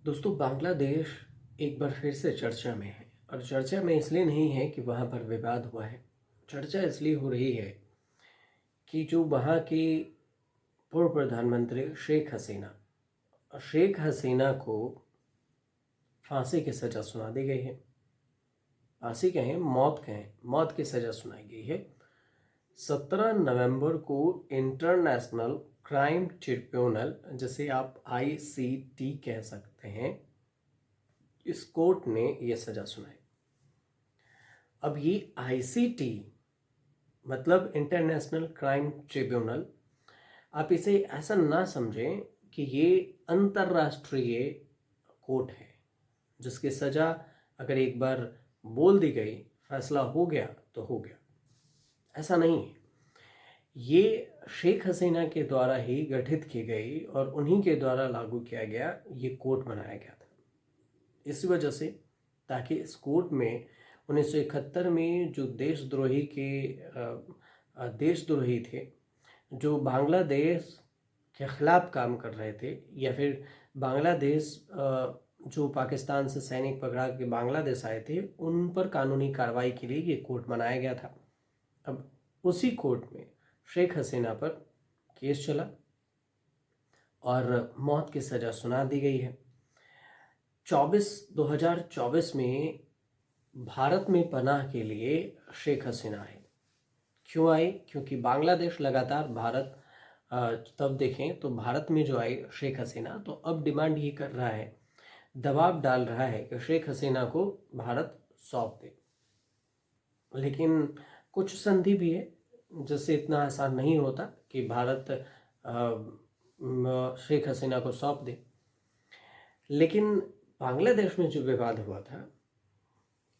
दोस्तों, बांग्लादेश एक बार फिर से चर्चा में है। और चर्चा में इसलिए नहीं है कि वहाँ पर विवाद हुआ है। चर्चा इसलिए हो रही है कि जो वहाँ की पूर्व प्रधानमंत्री शेख हसीना को फांसी की सज़ा सुना दी गई है। फांसी कहें, मौत की सज़ा सुनाई गई है। 17 नवंबर को इंटरनेशनल क्राइम ट्रिब्यूनल, जिसे आप ICT कह सकते हैं, इस कोर्ट ने यह सज़ा सुनाई। अब ये ICT मतलब इंटरनेशनल क्राइम ट्रिब्यूनल, आप इसे ऐसा ना समझें कि ये अंतर्राष्ट्रीय कोर्ट है जिसकी सज़ा अगर एक बार बोल दी गई, फैसला हो गया तो हो गया। ऐसा नहीं है। ये शेख हसीना के द्वारा ही गठित की गई और उन्हीं के द्वारा लागू किया गया ये कोर्ट बनाया गया था। इस वजह से ताकि इस कोर्ट में 1971 में जो देशद्रोही थे, जो बांग्लादेश के ख़िलाफ़ काम कर रहे थे, या फिर बांग्लादेश जो पाकिस्तान से सैनिक पकड़ा के बांग्लादेश आए थे, उन पर कानूनी कार्रवाई के लिए ये कोर्ट बनाया गया था। अब उसी कोर्ट में शेख हसीना पर केस चला और मौत की सज़ा सुना दी गई है। 2024 में भारत में पनाह के लिए शेख हसीना आई। क्यों आई? क्योंकि बांग्लादेश लगातार तब देखें तो भारत में जो आई शेख हसीना, तो अब डिमांड ये कर रहा है, दबाव डाल रहा है कि शेख हसीना को भारत सौंप दे। लेकिन कुछ संधि भी है जिससे इतना आसान नहीं होता कि भारत शेख हसीना को सौंप दे। लेकिन बांग्लादेश में जो विवाद हुआ था,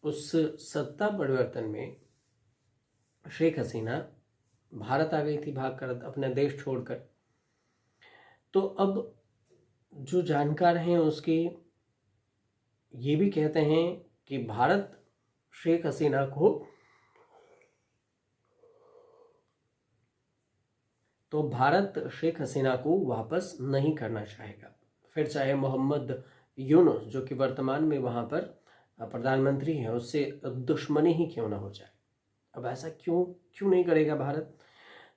उस सत्ता परिवर्तन में शेख हसीना भारत आ गई थी, भागकर, अपना देश छोड़कर। तो अब जो जानकार हैं उसके ये भी कहते हैं कि भारत शेख हसीना को वापस नहीं करना चाहेगा। फिर चाहे मोहम्मद यूनुस, जो कि वर्तमान में वहाँ पर प्रधानमंत्री हैं, उससे दुश्मनी ही क्यों ना हो जाए। अब ऐसा क्यों नहीं करेगा भारत?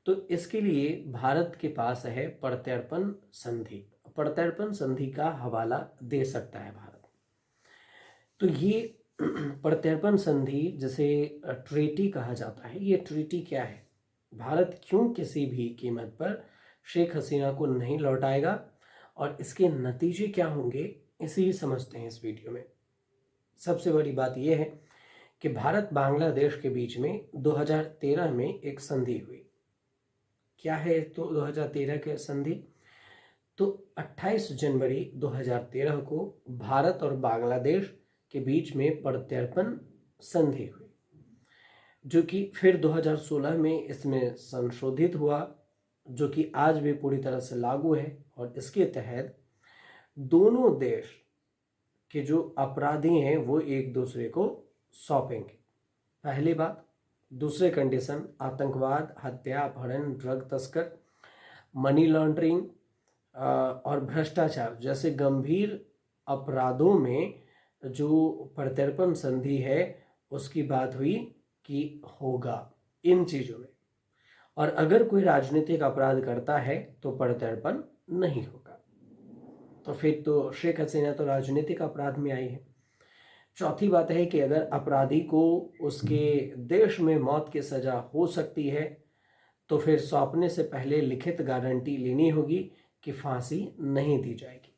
तो इसके लिए भारत के पास है प्रत्यर्पण संधि। प्रत्यर्पण संधि का हवाला दे सकता है भारत। तो ये प्रत्यर्पण संधि, जिसे ट्रीटी कहा जाता है, ये ट्रीटी क्या है? भारत क्यों किसी भी कीमत पर शेख हसीना को नहीं लौटाएगा और इसके नतीजे क्या होंगे, इसे ही समझते हैं इस वीडियो में। सबसे बड़ी बात यह है कि भारत बांग्लादेश के बीच में 2013 में एक संधि हुई। क्या है तो 2013 के संधि? तो 28 जनवरी 2013 को भारत और बांग्लादेश के बीच में प्रत्यर्पण संधि हुई, जो कि फिर 2016 में इसमें संशोधित हुआ, जो कि आज भी पूरी तरह से लागू है। और इसके तहत दोनों देश के जो अपराधी हैं वो एक दूसरे को सौंपेंगे, पहली बात। दूसरे कंडीशन, आतंकवाद, हत्या, अपहरण, ड्रग तस्कर, मनी लॉन्ड्रिंग और भ्रष्टाचार जैसे गंभीर अपराधों में जो प्रत्यर्पण संधि है उसकी बात हुई कि होगा इन चीज़ों में। और अगर कोई राजनीतिक अपराध करता है तो प्रत्यर्पण नहीं होगा। तो फिर तो शेख हसीना तो राजनीतिक अपराध में आई है। चौथी बात है कि अगर अपराधी को उसके देश में मौत की सज़ा हो सकती है तो फिर सौंपने से पहले लिखित गारंटी लेनी होगी कि फांसी नहीं दी जाएगी।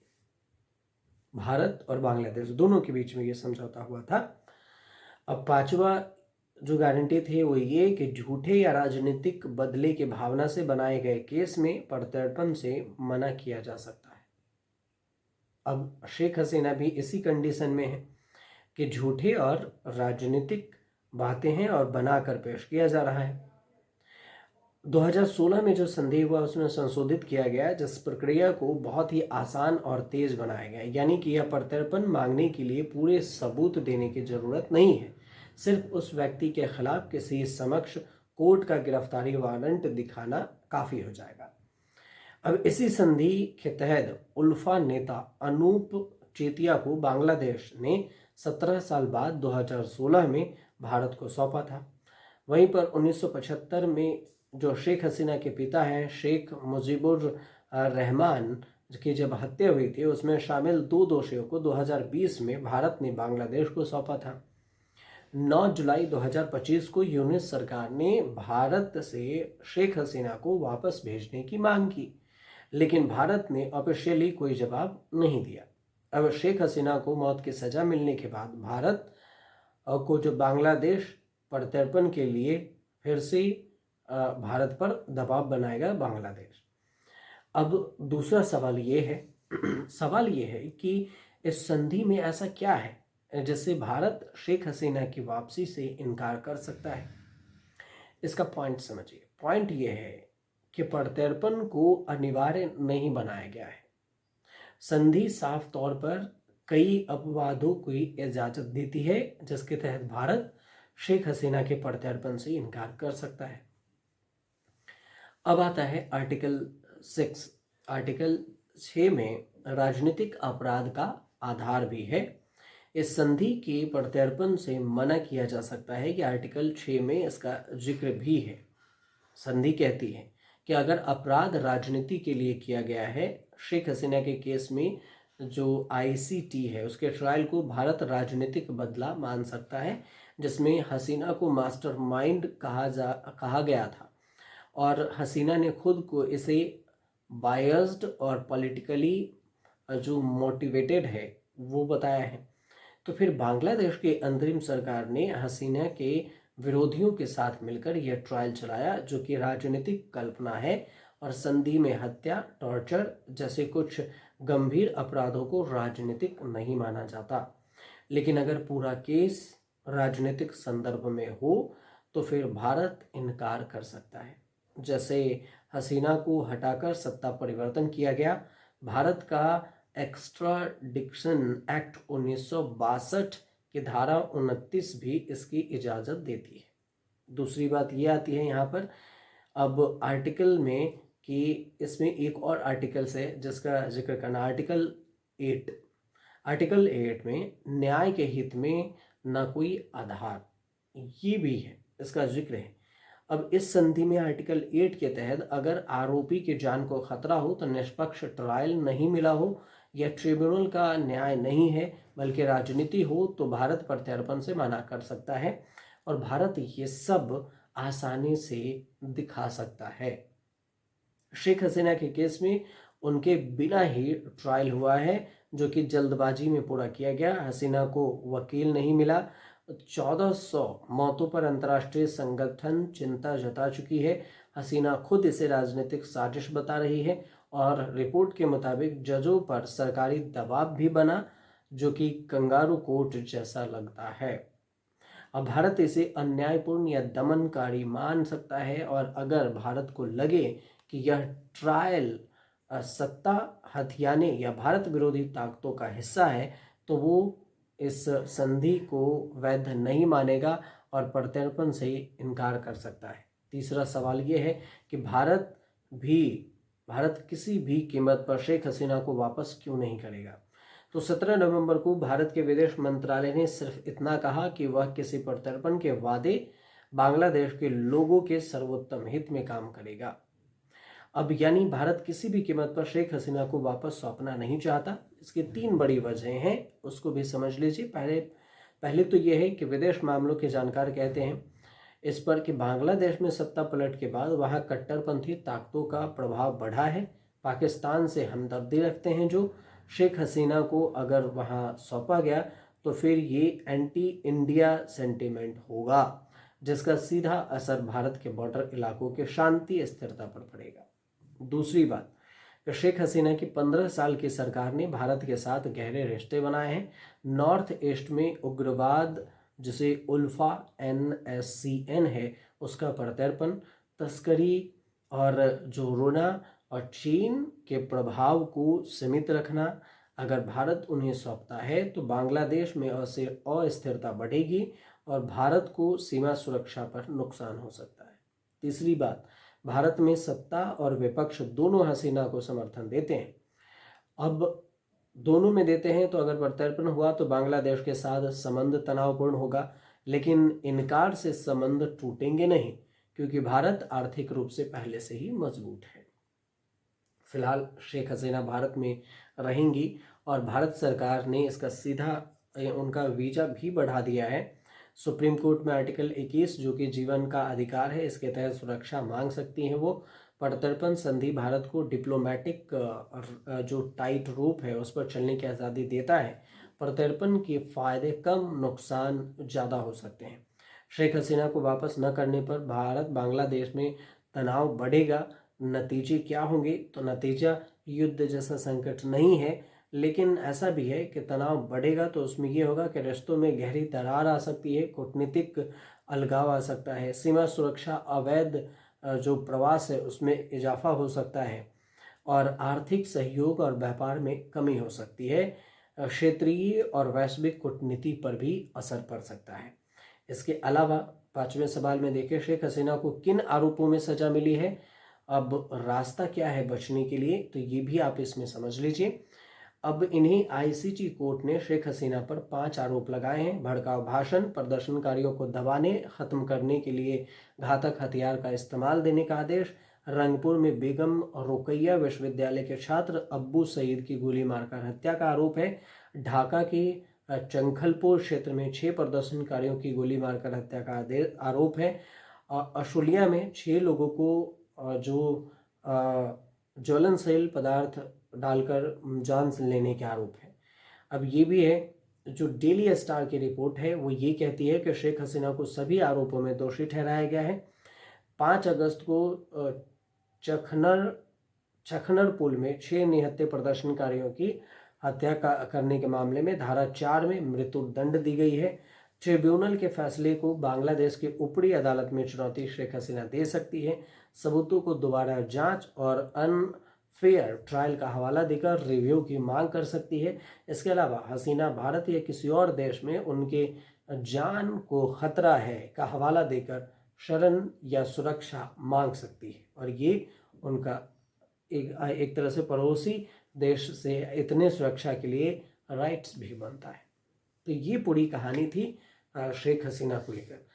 भारत और बांग्लादेश दोनों के बीच में ये समझौता हुआ था। अब पांचवा जो गारंटी थी वो ये कि झूठे या राजनीतिक बदले की भावना से बनाए गए केस में प्रत्यर्पण से मना किया जा सकता है। अब शेख हसीना भी इसी कंडीशन में है कि झूठे और राजनीतिक बातें हैं और बनाकर पेश किया जा रहा है। 2016 में जो संधि हुआ उसमें संशोधित किया गया, जिस प्रक्रिया को बहुत ही आसान और तेज बनाया गया। यानी कि यह प्रत्यर्पण मांगने के लिए पूरे सबूत देने की जरूरत नहीं है, सिर्फ उस व्यक्ति के खिलाफ किसी समक्ष कोर्ट का गिरफ्तारी वारंट दिखाना काफ़ी हो जाएगा। अब इसी संधि के तहत उल्फा नेता अनूप चेतिया को बांग्लादेश ने 17 साल बाद 2016 में भारत को सौंपा था। वहीं पर 1975 में जो शेख हसीना के पिता हैं शेख मुजीबुर रहमान की जब हत्या हुई थी, उसमें शामिल 2 दोषियों को 2020 में भारत ने बांग्लादेश को सौंपा था। 9 जुलाई 2025 को यूनिस सरकार ने भारत से शेख हसीना को वापस भेजने की मांग की, लेकिन भारत ने ऑफिशियली कोई जवाब नहीं दिया। अब शेख हसीना को मौत की सजा मिलने के बाद भारत को जो बांग्लादेश प्रत्यर्पण के लिए फिर से भारत पर दबाव बनाएगा बांग्लादेश। अब दूसरा सवाल ये है सवाल ये है कि इस संधि में ऐसा क्या है जिससे भारत शेख हसीना की वापसी से इनकार कर सकता है। इसका पॉइंट समझिए। पॉइंट ये है कि प्रत्यर्पण को अनिवार्य नहीं बनाया गया है। संधि साफ तौर पर कई अपवादों की इजाजत देती है जिसके तहत भारत शेख हसीना के प्रत्यर्पण से इनकार कर सकता है। अब आता है आर्टिकल 6। आर्टिकल 6 में राजनीतिक अपराध का आधार भी है। इस संधि के प्रत्यर्पण से मना किया जा सकता है कि आर्टिकल 6 में इसका जिक्र भी है। संधि कहती है कि अगर अपराध राजनीति के लिए किया गया है, शेख हसीना के केस में जो आईसीटी है उसके ट्रायल को भारत राजनीतिक बदला मान सकता है, जिसमें हसीना को मास्टरमाइंड कहा गया था और हसीना ने खुद को इसे बायस्ड और पॉलिटिकली जो मोटिवेटेड है वो बताया है। तो फिर बांग्लादेश की अंतरिम सरकार ने हसीना के विरोधियों के साथ मिलकर यह ट्रायल चलाया जो कि राजनीतिक कल्पना है और संधि में हत्या, टॉर्चर जैसे कुछ गंभीर अपराधों को राजनीतिक नहीं माना जाता। लेकिन अगर पूरा केस राजनीतिक संदर्भ में हो तो फिर भारत इनकार कर सकता है। जैसे हसीना को हटाकर सत्ता परिवर्तन किया गया। भारत का एक्स्ट्राडिक्शन एक्ट 1962 की धारा 29 भी इसकी इजाज़त देती है। दूसरी बात ये आती है यहाँ पर अब आर्टिकल में कि इसमें एक और आर्टिकल है जिसका जिक्र करना, आर्टिकल 8। आर्टिकल 8 में न्याय के हित में न कोई आधार, ये भी है, इसका जिक्र है। अब इस संधि में आर्टिकल 8 के तहत अगर आरोपी की जान को खतरा हो तो निष्पक्ष ट्रायल नहीं मिला हो या ट्रिब्यूनल का न्याय नहीं है बल्कि राजनीति हो तो भारत प्रत्यर्पण से मना कर सकता है और भारत ये सब आसानी से दिखा सकता है। शेख हसीना के केस में उनके बिना ही ट्रायल हुआ है जो कि जल्दबाजी में पूरा किया गया। हसीना को वकील नहीं मिला। 1400 मौतों पर अंतर्राष्ट्रीय संगठन चिंता जता चुकी है। हसीना खुद इसे राजनीतिक साजिश बता रही है और रिपोर्ट के मुताबिक जजों पर सरकारी दबाव भी बना जो कि कंगारू कोर्ट जैसा लगता है। अब भारत इसे अन्यायपूर्ण या दमनकारी मान सकता है और अगर भारत को लगे कि यह ट्रायल सत्ता हथियाने या भारत विरोधी ताकतों का हिस्सा है तो वो इस संधि को वैध नहीं मानेगा और प्रत्यर्पण से इनकार कर सकता है। तीसरा सवाल ये है कि भारत किसी भी कीमत पर शेख हसीना को वापस क्यों नहीं करेगा। तो 17 नवंबर को भारत के विदेश मंत्रालय ने सिर्फ इतना कहा कि वह किसी प्रत्यर्पण के वादे बांग्लादेश के लोगों के सर्वोत्तम हित में काम करेगा। अब यानी भारत किसी भी कीमत पर शेख हसीना को वापस सौंपना नहीं चाहता। इसकी 3 बड़ी वजह हैं, उसको भी समझ लीजिए। पहले तो यह है कि विदेश मामलों के जानकार कहते हैं इस पर कि बांग्लादेश में सत्ता पलट के बाद वहाँ कट्टरपंथी ताकतों का प्रभाव बढ़ा है। पाकिस्तान से हमदर्दी रखते हैं जो शेख हसीना को अगर वहाँ सौंपा गया तो फिर ये एंटी इंडिया सेंटिमेंट होगा जिसका सीधा असर भारत के बॉर्डर इलाकों के शांति स्थिरता पर पड़ेगा। दूसरी बात, शेख हसीना की 15 साल की सरकार ने भारत के साथ गहरे रिश्ते बनाए हैं। नॉर्थ ईस्ट में उग्रवाद जिसे उल्फा NSCN है उसका प्रत्यर्पण, तस्करी और जोरोना और चीन के प्रभाव को सीमित रखना। अगर भारत उन्हें सौंपता है तो बांग्लादेश में अस्थिरता बढ़ेगी और भारत को सीमा सुरक्षा पर नुकसान हो सकता है। तीसरी बात, भारत में सत्ता और विपक्ष दोनों हसीना को समर्थन देते हैं। अब दोनों में देते हैं तो अगर प्रत्यर्पण हुआ तो बांग्लादेश के साथ संबंध तनावपूर्ण होगा, लेकिन इनकार से संबंध टूटेंगे नहीं, क्योंकि भारत आर्थिक रूप से पहले से ही मजबूत है। फिलहाल शेख हसीना भारत में रहेंगी और भारत सरकार ने इसका सीधा उनका वीज़ा भी बढ़ा दिया है। सुप्रीम कोर्ट में आर्टिकल 21 जो कि जीवन का अधिकार है, इसके तहत सुरक्षा मांग सकती हैं वो। प्रत्यर्पण संधि भारत को डिप्लोमेटिक जो टाइट रूप है उस पर चलने की आज़ादी देता है। प्रत्यर्पण के फायदे कम, नुकसान ज़्यादा हो सकते हैं। शेख हसीना को वापस न करने पर भारत बांग्लादेश में तनाव बढ़ेगा। नतीजे क्या होंगे? तो नतीजा युद्ध जैसा संकट नहीं है, लेकिन ऐसा भी है कि तनाव बढ़ेगा तो उसमें ये होगा कि रिश्तों में गहरी दरार आ सकती है, कूटनीतिक अलगाव आ सकता है, सीमा सुरक्षा, अवैध जो प्रवास है उसमें इजाफा हो सकता है और आर्थिक सहयोग और व्यापार में कमी हो सकती है। क्षेत्रीय और वैश्विक कूटनीति पर भी असर पड़ सकता है। इसके अलावा 5वें सवाल में देखिए, शेख हसीना को किन आरोपों में सजा मिली है? अब रास्ता क्या है बचने के लिए, तो ये भी आप इसमें समझ लीजिए। अब इन्हीं आईसीटी कोर्ट ने शेख हसीना पर 5 आरोप लगाए हैं। भड़काऊ भाषण, प्रदर्शनकारियों को दबाने, खत्म करने के लिए घातक हथियार का इस्तेमाल देने का आदेश, रंगपुर में बेगम रोकैया विश्वविद्यालय के छात्र अब्बू सईद की गोली मारकर हत्या का आरोप है। ढाका के चंखलपुर क्षेत्र में 6 प्रदर्शनकारियों की गोली मारकर हत्या का आरोप है। अशुलिया में 6 लोगों को जो ज्वलनशील पदार्थ डालकर जान लेने के आरोप है। अब ये भी है, जो डेली स्टार की रिपोर्ट है वो ये कहती है कि शेख हसीना को सभी आरोपों में दोषी ठहराया गया है। 5 अगस्त को चखनर पुल में 6 निहत्थे प्रदर्शनकारियों की हत्या करने के मामले में धारा 4 में मृत्युदंड दी गई है। ट्रिब्यूनल के फैसले को बांग्लादेश की ऊपरी अदालत में चुनौती शेख हसीना दे सकती है। सबूतों को दोबारा जांच और अनफेयर ट्रायल का हवाला देकर रिव्यू की मांग कर सकती है। इसके अलावा हसीना भारत या किसी और देश में उनके जान को खतरा है का हवाला देकर शरण या सुरक्षा मांग सकती है और ये उनका एक तरह से पड़ोसी देश से इतने सुरक्षा के लिए राइट्स भी बनता है। तो ये पूरी कहानी थी शेख हसीना को लेकर।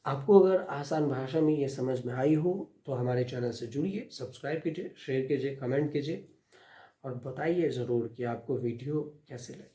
आपको अगर आसान भाषा में ये समझ में आई हो तो हमारे चैनल से जुड़िए, सब्सक्राइब कीजिए, शेयर कीजिए, कमेंट कीजिए और बताइए ज़रूर कि आपको वीडियो कैसे लगे।